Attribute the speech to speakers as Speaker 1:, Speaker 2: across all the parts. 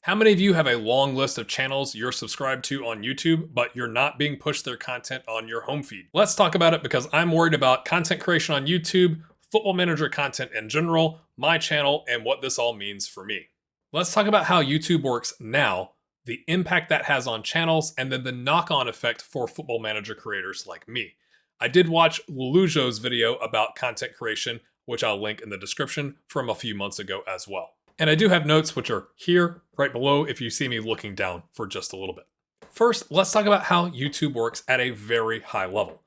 Speaker 1: How many of you have a long list of channels you're subscribed to on YouTube, but you're not being pushed their content on your home feed? Let's talk about it because I'm worried about content creation on YouTube, Football Manager content in general, my channel, and what this all means for me. Let's talk about how YouTube works now, the impact that has on channels, and then the knock-on effect for Football Manager creators like me. I did watch Lelujo's video about content creation, which I'll link in the description, from a few months ago as well. And I do have notes which are here, right below, if you see me looking down for just a little bit. First, let's talk about how YouTube works at a very high level.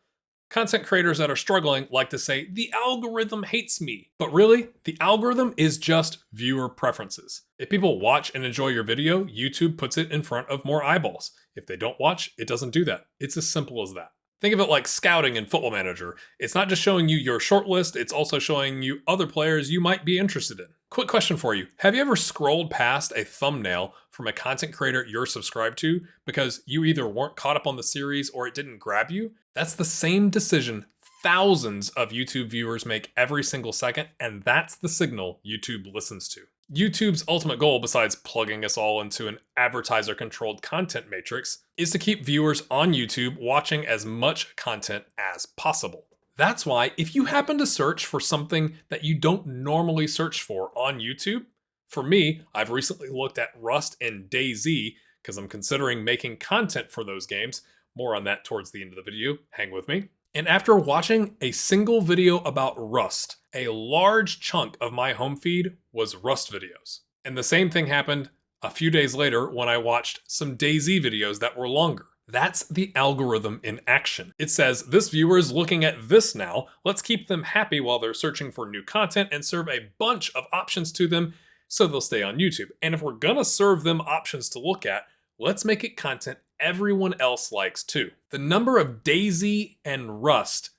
Speaker 1: Content creators that are struggling like to say, the algorithm hates me. But really, the algorithm is just viewer preferences. If people watch and enjoy your video, YouTube puts it in front of more eyeballs. If they don't watch, it doesn't do that. It's as simple as that. Think of it like scouting in Football Manager. It's not just showing you your short list, it's also showing you other players you might be interested in. Quick question for you. Have you ever scrolled past a thumbnail from a content creator you're subscribed to because you either weren't caught up on the series or it didn't grab you? That's the same decision thousands of YouTube viewers make every single second, and that's the signal YouTube listens to. YouTube's ultimate goal, besides plugging us all into an advertiser-controlled content matrix, is to keep viewers on YouTube watching as much content as possible. That's why if you happen to search for something that you don't normally search for on YouTube, for me, I've recently looked at Rust and DayZ because I'm considering making content for those games. More on that towards the end of the video, hang with me. And after watching a single video about Rust, a large chunk of my home feed was Rust videos. And the same thing happened a few days later when I watched some DayZ videos that were longer. That's the algorithm in action. It says, this viewer is looking at this now, let's keep them happy while they're searching for new content and serve a bunch of options to them so they'll stay on YouTube. And if we're gonna serve them options to look at, let's make it content everyone else likes too. The number of DayZ and Rust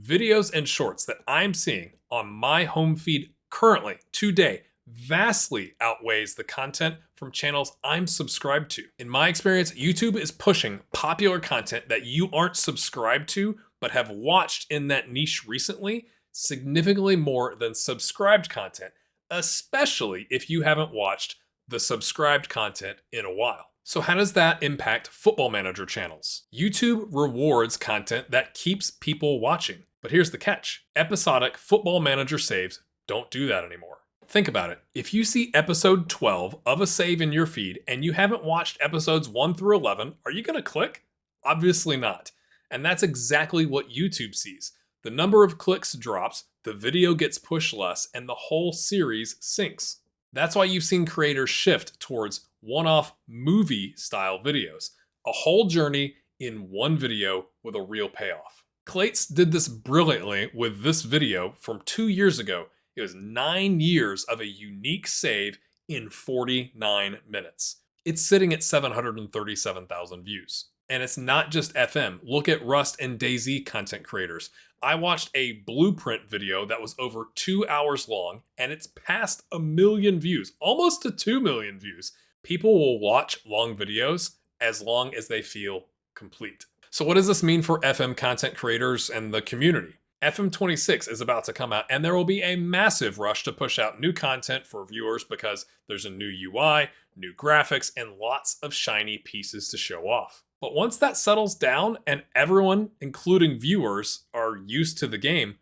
Speaker 1: videos and shorts that I'm seeing on my home feed currently, today, vastly outweighs the content from channels I'm subscribed to. In my experience, YouTube is pushing popular content that you aren't subscribed to but have watched in that niche recently significantly more than subscribed content, especially if you haven't watched the subscribed content in a while. So how does that impact Football Manager channels? YouTube rewards content that keeps people watching. But here's the catch. Episodic Football Manager saves don't do that anymore. Think about it. If you see episode 12 of a save in your feed and you haven't watched episodes 1 through 11, are you gonna click? Obviously not. And that's exactly what YouTube sees. The number of clicks drops, the video gets pushed less, and the whole series sinks. That's why you've seen creators shift towards one-off movie-style videos. A whole journey in one video with a real payoff. Clates did this brilliantly with this video from 2 years ago. It was 9 years of a unique save in 49 minutes. It's sitting at 737,000 views. And it's not just FM. Look at Rust and DayZ content creators. I watched a blueprint video that was over 2 hours long, and it's past 1 million views, almost to 2 million views. People will watch long videos as long as they feel complete. So what does this mean for FM content creators and the community? FM26 is about to come out, and there will be a massive rush to push out new content for viewers because there's a new UI, new graphics, and lots of shiny pieces to show off. But once that settles down and everyone, including viewers, are used to the game,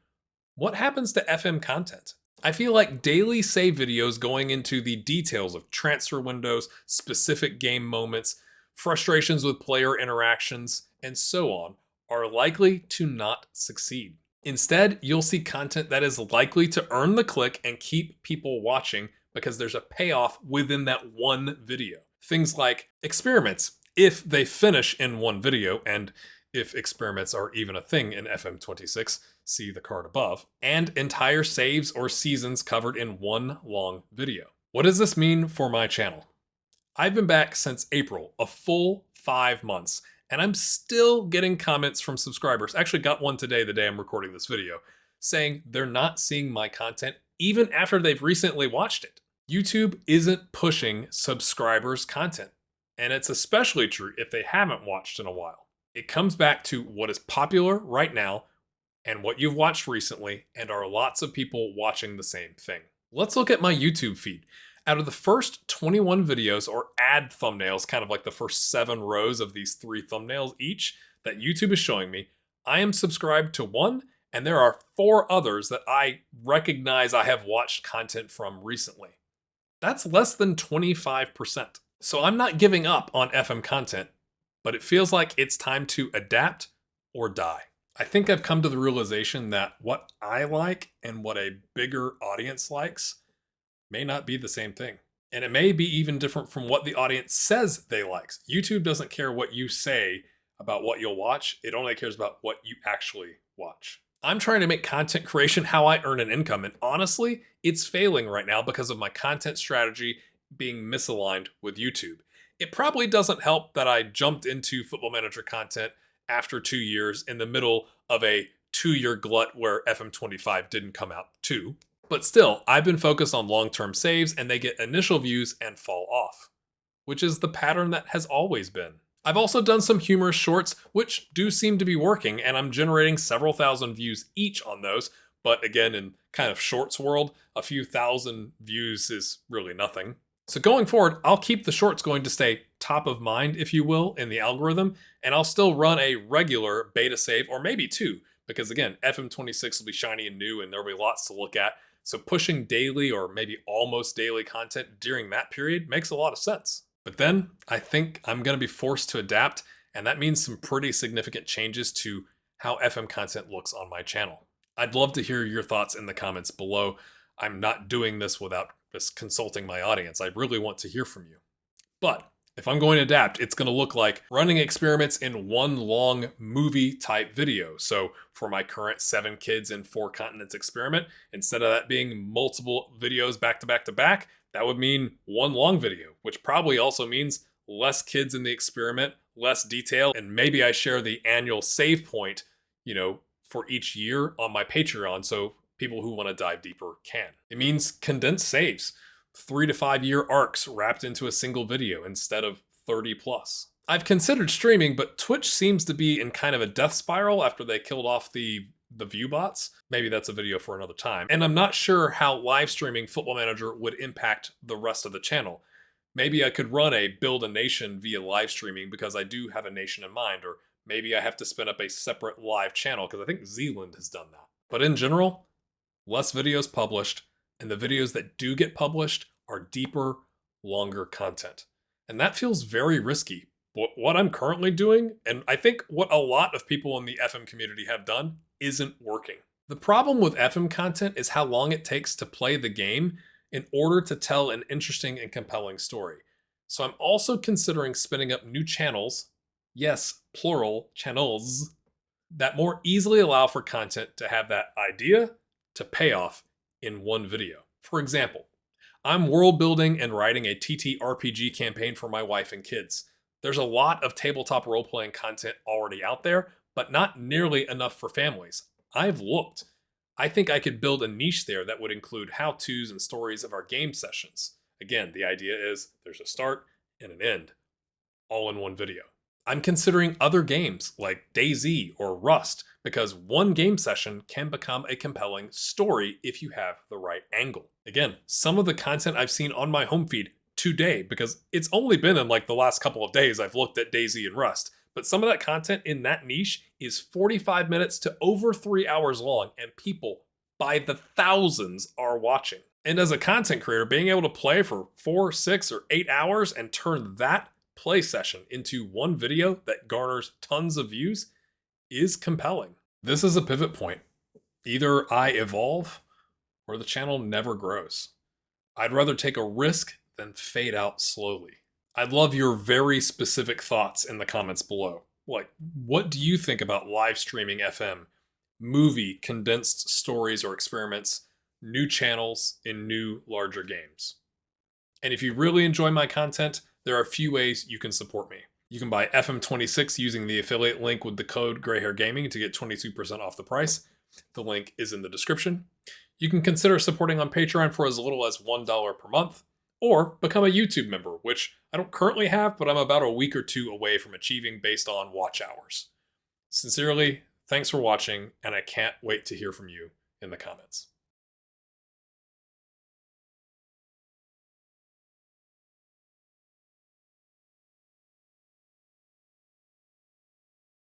Speaker 1: what happens to FM content? I feel like daily save videos going into the details of transfer windows, specific game moments, frustrations with player interactions, and so on are likely to not succeed. Instead, you'll see content that is likely to earn the click and keep people watching because there's a payoff within that one video. Things like experiments, if they finish in one video, and if experiments are even a thing in FM26, see the card above, and entire saves or seasons covered in one long video. What does this mean for my channel? I've been back since April, a full 5 months, and I'm still getting comments from subscribers. Actually got one today, the day I'm recording this video, saying they're not seeing my content even after they've recently watched it. YouTube isn't pushing subscribers' content, and it's especially true if they haven't watched in a while. It comes back to what is popular right now and what you've watched recently, and are lots of people watching the same thing. Let's look at my YouTube feed. Out of the first 21 videos, or ad thumbnails, kind of like the first 7 rows of these 3 thumbnails each that YouTube is showing me, I am subscribed to one, and there are 4 others that I recognize I have watched content from recently. That's less than 25%. So I'm not giving up on FM content, but it feels like it's time to adapt or die. I think I've come to the realization that what I like and what a bigger audience likes may not be the same thing. And it may be even different from what the audience says they like. YouTube doesn't care what you say about what you'll watch. It only cares about what you actually watch. I'm trying to make content creation how I earn an income, and honestly, it's failing right now because of my content strategy being misaligned with YouTube. It probably doesn't help that I jumped into Football Manager content after 2 years in the middle of a 2-year glut where FM25 didn't come out too. But still, I've been focused on long-term saves and they get initial views and fall off, which is the pattern that has always been. I've also done some humorous shorts, which do seem to be working, and I'm generating several thousand views each on those. But again, in kind of shorts world, a few thousand views is really nothing. So going forward, I'll keep the shorts going to stay top of mind, if you will, in the algorithm, and I'll still run a regular beta save, or maybe 2, because again, FM26 will be shiny and new and there'll be lots to look at. So pushing daily or maybe almost daily content during that period makes a lot of sense. But then I think I'm going to be forced to adapt, and that means some pretty significant changes to how FM content looks on my channel. I'd love to hear your thoughts in the comments below. I'm not doing this without just consulting my audience. I really want to hear from you. But if I'm going to adapt, it's going to look like running experiments in one long movie type video. So for my current 7 kids in 4 continents experiment, instead of that being multiple videos back to back to back, that would mean one long video, which probably also means less kids in the experiment, less detail, and maybe I share the annual save point, for each year on my Patreon so people who want to dive deeper can. It means condensed saves, 3 to 5 year arcs wrapped into a single video instead of 30 plus. I've considered streaming, but Twitch seems to be in kind of a death spiral after they killed off the view bots. Maybe that's a video for another time. And I'm not sure how live streaming Football Manager would impact the rest of the channel. Maybe I could run a build a nation via live streaming because I do have a nation in mind, or maybe I have to spin up a separate live channel because I think Zealand has done that. But in general, less videos published, and the videos that do get published are deeper, longer content. And that feels very risky. But what I'm currently doing, and I think what a lot of people in the FM community have done, isn't working. The problem with FM content is how long it takes to play the game in order to tell an interesting and compelling story. So I'm also considering spinning up new channels, yes, plural, channels, that more easily allow for content to have that idea to payoff in one video. For example, I'm world building and writing a TTRPG campaign for my wife and kids. There's a lot of tabletop role-playing content already out there, but not nearly enough for families. I've looked. I think I could build a niche there that would include how-tos and stories of our game sessions. Again, the idea is there's a start and an end, all in one video. I'm considering other games like DayZ or Rust because one game session can become a compelling story if you have the right angle. Again, some of the content I've seen on my home feed today, because it's only been in like the last couple of days I've looked at DayZ and Rust, but some of that content in that niche is 45 minutes to over 3 hours long, and people by the thousands are watching. And as a content creator, being able to play for 4, 6, or 8 hours and turn that play session into one video that garners tons of views is compelling. This is a pivot point. Either I evolve or the channel never grows. I'd rather take a risk than fade out slowly. I'd love your very specific thoughts in the comments below. Like, what do you think about live streaming FM, movie, condensed stories or experiments, new channels in new, larger games? And if you really enjoy my content, there are a few ways you can support me. You can buy FM26 using the affiliate link with the code GrayHairGaming to get 22% off the price. The link is in the description. You can consider supporting on Patreon for as little as $1 per month, or become a YouTube member, which I don't currently have, but I'm about a week or 2 away from achieving based on watch hours. Sincerely, thanks for watching, and I can't wait to hear from you in the comments.